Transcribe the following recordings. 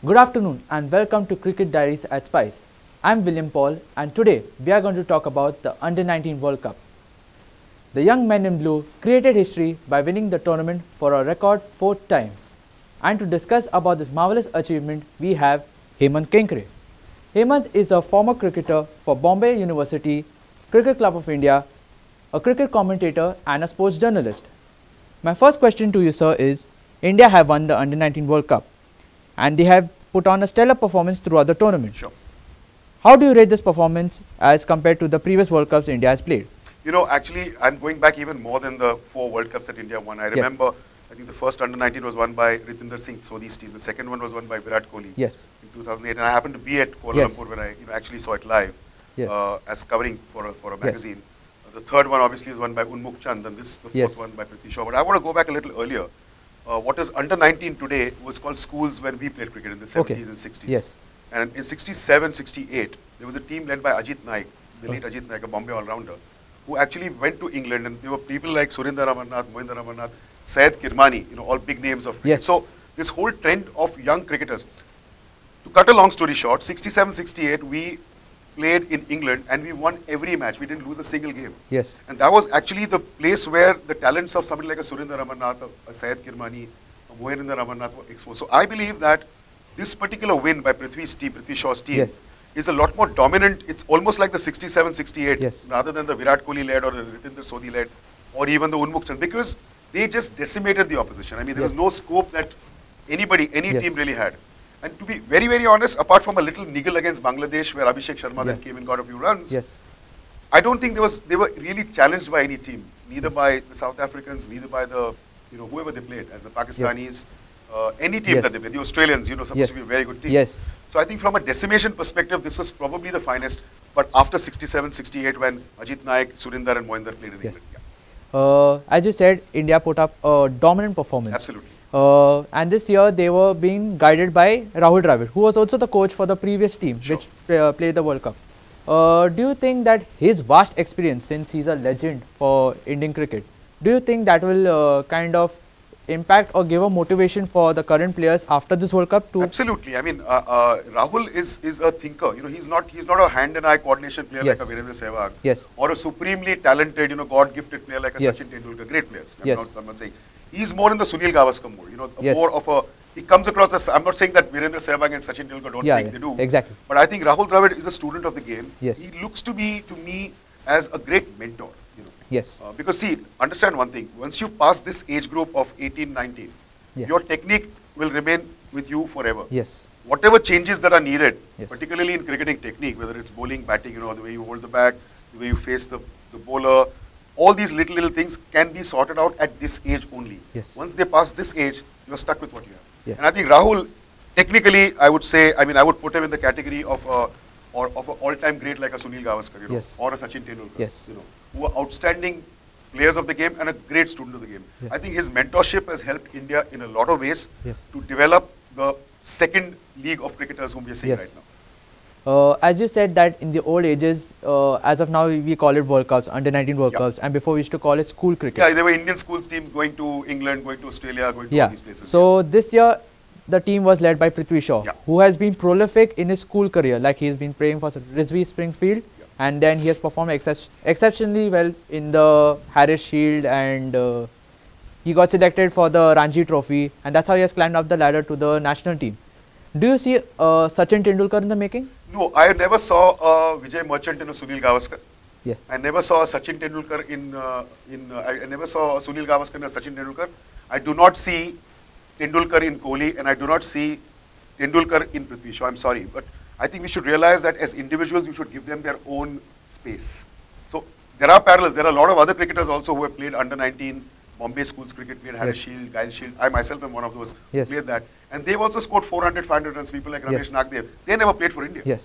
Good afternoon and welcome to Cricket Diaries at Spice. I'm William Paul and today we are going to talk about the Under-19 World Cup. The young men in blue created history by winning the tournament for a record 4th time. And to discuss about this marvelous achievement, we have Hemant Kenkre. Hemant is a former cricketer for Bombay University, Cricket Club of India, a cricket commentator and a sports journalist. My first question to you, sir, is India have won the Under-19 World Cup and they have put on a stellar performance throughout the tournament. Sure. How do you rate this performance as compared to the previous World Cups India has played? You know, actually, I'm going back even more than the 4 World Cups that India won. I remember, I think the first Under-19 was won by Ritinder Singh Sodhi's team. The second one was won by Virat Kohli in 2008. And I happened to be at Kuala Lumpur when I actually saw it live as covering for a magazine. The third one obviously is won by Unmukh Chand, and this is the fourth one by Prithvi Shaw. But I want to go back a little earlier. What is Under-19 today was called schools when we played cricket in the 70s and 60s. And in 67, 68, there was a team led by Ajit Naik, the late Ajit Naik, a Bombay all-rounder, who actually went to England, and there were people like Surinder Amarnath, Mohinder Amarnath, Syed Kirmani, you know, all big names of cricket. So this whole trend of young cricketers. To cut a long story short, 67, 68, we played in England and we won every match. We didn't lose a single game. And that was actually the place where the talents of somebody like a Surinder Amarnath, a Syed Kirmani, a Mohinder Amarnath were exposed. So I believe that this particular win by Prithvi's team, Prithvi Shaw's team, is a lot more dominant. It's almost like the 67, 68 rather than the Virat Kohli led or the Ritinder Sodhi led or even the Unmukh Chand, because they just decimated the opposition. I mean, there was no scope that anybody, any team really had. And to be very, very honest, apart from a little niggle against Bangladesh where Abhishek Sharma then came and got a few runs, I don't think they were really challenged by any team, neither by the South Africans, neither by the, you know, whoever they played, and the Pakistanis, any team that they played, the Australians, you know, supposed to be a very good team. So I think from a decimation perspective, this was probably the finest, but after 67, 68 when Ajit Naik, Surinder and Mohinder played in England. As you said, India put up a dominant performance. Absolutely. And this year they were being guided by Rahul Dravid, who was also the coach for the previous team which played the World Cup. Do you think that his vast experience, since he's a legend for Indian cricket, do you think that will kind of impact or give a motivation for the current players after this World Cup too? Absolutely. I mean, Rahul is a thinker. You know, he's not a hand and eye coordination player like a Virendra Sehwag or a supremely talented, you know, God-gifted player like a Sachin Tendulkar. Great players. I'm not saying. He's more in the Sunil Gavaskar mode. You know, more of a. He comes across as. I'm not saying that Virendra Sehwag and Sachin Tendulkar don't think they do. Exactly. But I think Rahul Dravid is a student of the game. He looks to be, to me, as a great mentor. You know. Because see, understand one thing. Once you pass this age group of 18, 19, your technique will remain with you forever. Whatever changes that are needed, particularly in cricketing technique, whether it's bowling, batting, you know, the way you hold the bat, the way you face the bowler, all these little things can be sorted out at this age only. Once they pass this age, you're stuck with what you have. And I think Rahul, technically, I would say, I mean, I would put him in the category of an all-time great like a Sunil Gavaskar, you know, or a Sachin Tendulkar, you know, who are outstanding players of the game and a great student of the game. I think his mentorship has helped India in a lot of ways to develop the second league of cricketers whom we are seeing right now. As you said that in the old ages, as of now we call it World Cups, Under-19 World Cups, and before we used to call it school cricket. Yeah, there were Indian schools teams going to England, going to Australia, going to all these places. So this year the team was led by Prithvi Shaw, who has been prolific in his school career. Like he's been playing for Rizvi Springfield, and then he has performed exceptionally well in the Harris Shield, and he got selected for the Ranji Trophy, and that's how he has climbed up the ladder to the national team. Do you see Sachin Tendulkar in the making? No, I never saw Vijay Merchant in a Sunil Gavaskar. I never saw Sachin Tendulkar I never saw Sunil Gavaskar in a Sachin Tendulkar. I do not see Tendulkar in Kohli, and I do not see Tendulkar in Prithvi Shaw. I'm sorry, but I think we should realize that as individuals, you should give them their own space. So there are parallels. There are a lot of other cricketers also who have played under-19 Bombay schools cricket, played Harris Shield, Gyle Shield. I myself am one of those who played that. And they've also scored 400, 500 runs. People like Ramesh Nagdev, they never played for India.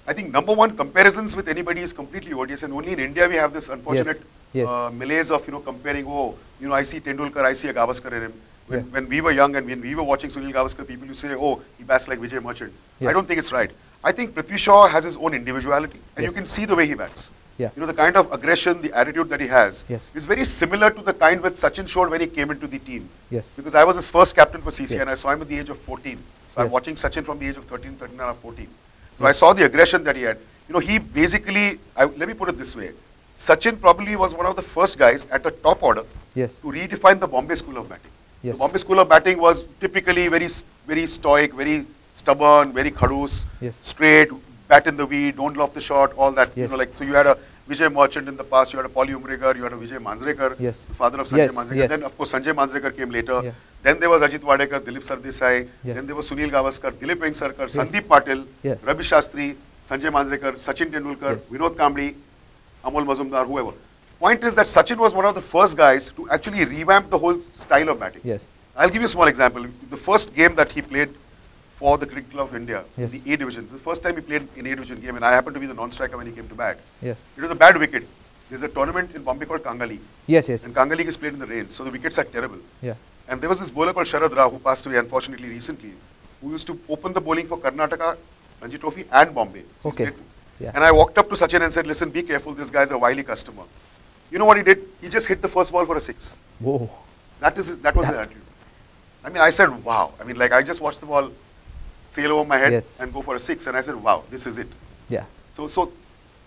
I think number one, comparisons with anybody is completely odious, and only in India we have this unfortunate malaise of, you know, comparing, oh, you know, I see Tendulkar, I see a Gavaskar in him. When we were young and when we were watching Sunil Gavaskar, people used to say, oh, he bats like Vijay Merchant. I don't think it's right. I think Prithvi Shaw has his own individuality, and you can see the way he bats. You know, the kind of aggression, the attitude that he has is very similar to the kind which Sachin showed when he came into the team. Because I was his first captain for CC and I saw him at the age of 14. So I'm watching Sachin from the age of 13, 13 and a half, 14. So I saw the aggression that he had. You know, he basically, let me put it this way. Sachin probably was one of the first guys at the top order to redefine the Bombay school of batting. The Bombay school of batting was typically very stoic, very stubborn, very khadus, straight, bat in the weed, don't loft the shot, all that. You know, like, so you had a Vijay Merchant in the past, you had a Paulie Umrigar, you had a Vijay Manjrekar, the father of Sanjay Manjrekar. Then, of course, Sanjay Manjrekar came later. Then there was Ajit Wadekar, Dilip Sardesai. Then there was Sunil Gavaskar, Dilip Vengsarkar, Sandeep Patil, Ravi Shastri, Sanjay Manjrekar, Sachin Tendulkar, Vinod Kambli, Amol Mazumdar, whoever. Point is that Sachin was one of the first guys to actually revamp the whole style of batting. I'll give you a small example. The first game that he played for the Cricket Club of India, the A division, the first time he played in A division game, and I happened to be the non-striker when he came to bat. It was a bad wicket. There's a tournament in Bombay called Kanga League. And Kanga League is played in the rain, so the wickets are terrible. And there was this bowler called Sharad Rao, who passed away unfortunately recently, who used to open the bowling for Karnataka, Ranji Trophy and Bombay. So and I walked up to Sachin and said, listen, be careful, this guy's a wily customer. You know what he did? He just hit the first ball for a 6. Whoa. That was his attitude. I mean, I said, wow. I mean, like, I just watched the ball sail over my head and go for a 6, and I said, wow, this is it. So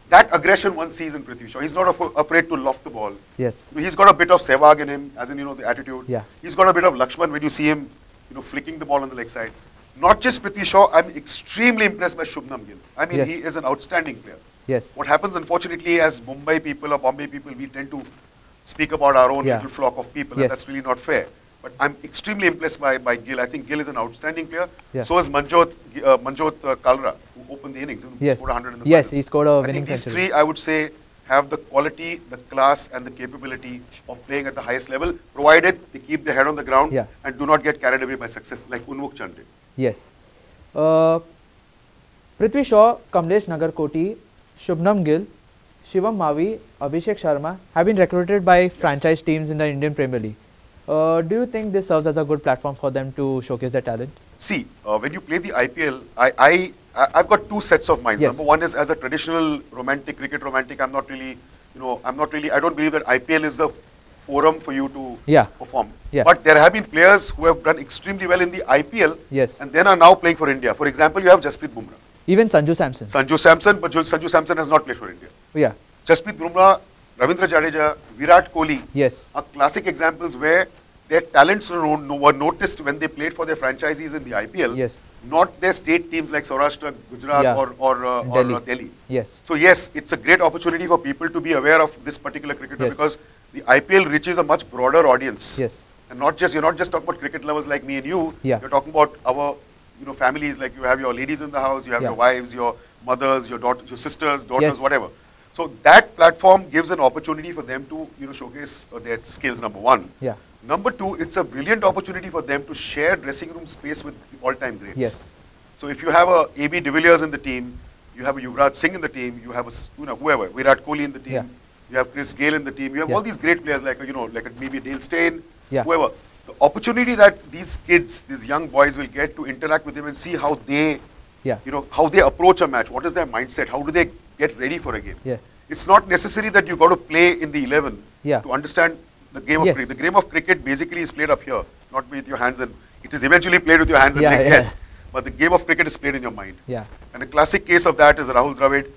that aggression one sees in Prithvi Shaw. He's not afraid to loft the ball. He's got a bit of Sehwag in him, as in, you know, the attitude. He's got a bit of Lakshman when you see him, you know, flicking the ball on the leg side. Not just Prithvi Shaw, I'm extremely impressed by Shubman Gill. I mean, he is an outstanding player. What happens, unfortunately, as Mumbai people or Bombay people, we tend to speak about our own little flock of people, and that's really not fair. But I'm extremely impressed by Gill. I think Gill is an outstanding player. So is Manjot Kalra, who opened the innings, who scored 100 in the finals. He scored a winning century. These century. three, I would say, have the quality, the class and the capability of playing at the highest level, provided they keep their head on the ground and do not get carried away by success, like Unmukh Chand did. Prithvi Shaw, Kamlesh Nagarkoti, Shubman Gill, Shivam Mavi, Abhishek Sharma have been recruited by franchise teams in the Indian Premier League. Do you think this serves as a good platform for them to showcase their talent? See, when you play the IPL, I've got two sets of minds. Number one is, as a traditional cricket romantic, I don't believe that IPL is the forum for you to perform. But there have been players who have done extremely well in the IPL and then are now playing for India. For example, you have Jasprit Bumrah. Even Sanju Samson. But Sanju Samson has not played for India. Jasprit Bumrah, Ravindra Jadeja, Virat Kohli are classic examples where their talents were noticed when they played for their franchisees in the IPL, not their state teams like Saurashtra, Gujarat or Delhi. So yes, it's a great opportunity for people to be aware of this particular cricketer because the IPL reaches a much broader audience. And you're not just talking about cricket lovers like me and you, you're talking about our families, like you have your ladies in the house, you have your wives, your mothers, your daughters, your sisters, daughters, whatever. So that platform gives an opportunity for them to showcase their skills, number one. Number two, it's a brilliant opportunity for them to share dressing room space with the all-time greats. So if you have a AB de Villiers in the team, you have a Yuvraj Singh in the team, you have a whoever, Virat Kohli in the team, you have Chris Gayle in the team, you have all these great players like maybe Dale Steyn, whoever. The opportunity that these kids, these young boys will get to interact with them and see how they, how they approach a match, what is their mindset, how do they get ready for a game. It's not necessary that you got to play in the 11 to understand the game of cricket. The game of cricket basically is played up here, not with your hands, and it is eventually played with your hands and legs, yes. But the game of cricket is played in your mind. And a classic case of that is Rahul Dravid,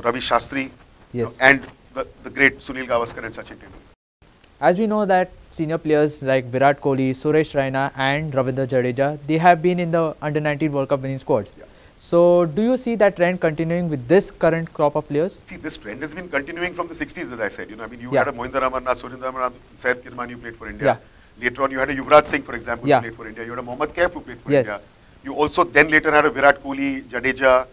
Ravi Shastri, and the great Sunil Gavaskar and Sachin Tendulkar. As we know that senior players like Virat Kohli, Suresh Raina and Ravindra Jadeja, they have been in the Under-19 World Cup winning squads. So, do you see that trend continuing with this current crop of players? See, this trend has been continuing from the 60s, as I said. You had a Mohinder Amarnath, Surendra Amarnath, Syed Kirmani who played for India. Later on, you had a Yuvraj Singh, for example, who played for India. You had a Mohammad Kaif who played for India. You also then later had a Virat Kohli, Jadeja,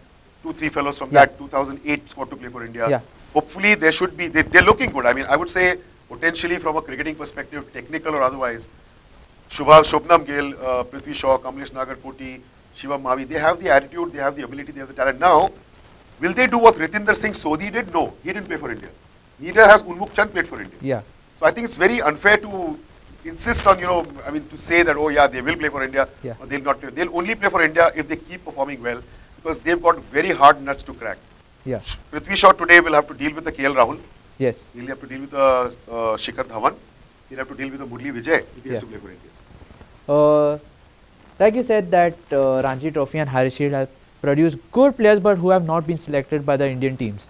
2-3 fellows from that 2008 squad to play for India. Hopefully, there should be, they're looking good. I mean, I would say, potentially from a cricketing perspective, technical or otherwise, Shubman Gill, Prithvi Shaw, Kamlesh Nagarkoti, Shivam Mavi, they have the attitude, they have the ability, they have the talent. Now, will they do what Ritinder Singh Sodhi did? No, he didn't play for India. Neither has Unmukh Chand played for India. So I think it's very unfair to insist on, to say that, oh yeah, they will play for India, or they'll not play. They'll only play for India if they keep performing well, because they've got very hard nuts to crack. Prithvi Shaw today will have to deal with the KL Rahul. He'll have to deal with the Shikhar Dhawan. He'll have to deal with the Murli Vijay if he has to play for India. Like you said that Ranji Trophy and Harris Shield have produced good players but who have not been selected by the Indian teams.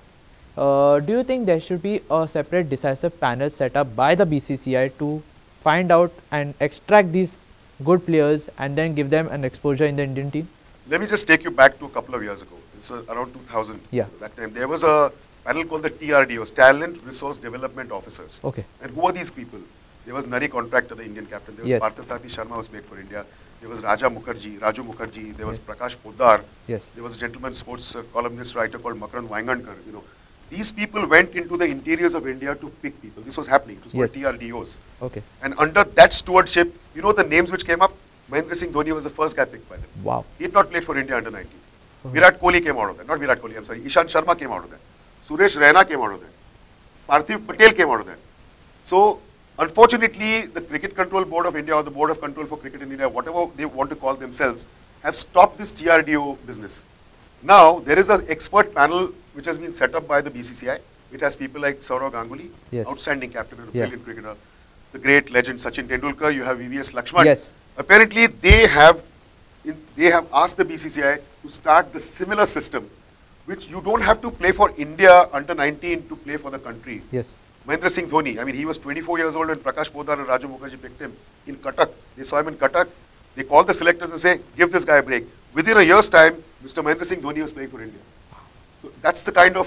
Do you think there should be a separate decisive panel set up by the BCCI to find out and extract these good players and then give them an exposure in the Indian team? Let me just take you back to a couple of years ago. It's around 2000. Yeah. That time there was a panel called the TRDOs, Talent Resource Development Officers. Okay. And who are these people? There was Nari Contractor, the Indian captain. There was Parthasarathy Sharma, who was played for India. There was Raju Mukherjee. There was Prakash Poddar. Yes. There was a gentleman sports columnist writer called Makarand Vaingankar. You know, these people went into the interiors of India to pick people. This was happening. It was called TRDOs. Okay. And under that stewardship, you know the names which came up? Mahendra Singh Dhoni was the first guy picked by them. Wow. He had not played for India under 19. Virat Kohli came out of that. Not Virat Kohli, I'm sorry. Ishant Sharma came out of that. Suresh Raina came out of that. Parthiv Patel came out of that. So, unfortunately, the Cricket Control Board of India or the Board of Control for Cricket in India, whatever they want to call themselves, have stopped this TRDO business. Now, there is an expert panel which has been set up by the BCCI. It has people like Sourav Ganguly, outstanding captain and a brilliant cricketer. The great legend Sachin Tendulkar, you have VVS Lakshman. Yes. Apparently, they have asked the BCCI to start the similar system, which you don't have to play for India under 19 to play for the country. Yes. Mahendra Singh Dhoni, I mean, he was 24 years old when Prakash Poddar and Raju Mukherjee picked him in Cuttack. They saw him in Cuttack. They called the selectors and say, give this guy a break. Within a year's time, Mr. Mahendra Singh Dhoni was playing for India. So that's the kind of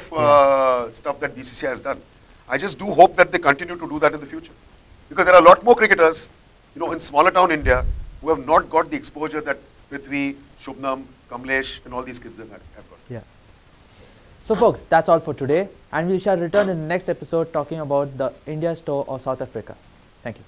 stuff that BCCI has done. I just do hope that they continue to do that in the future. Because there are a lot more cricketers, you know, in smaller town India who have not got the exposure that Prithvi, Shubnam, Kamlesh and all these kids have got. Yeah. So folks, that's all for today, and we shall return in the next episode talking about the India's tour of South Africa. Thank you.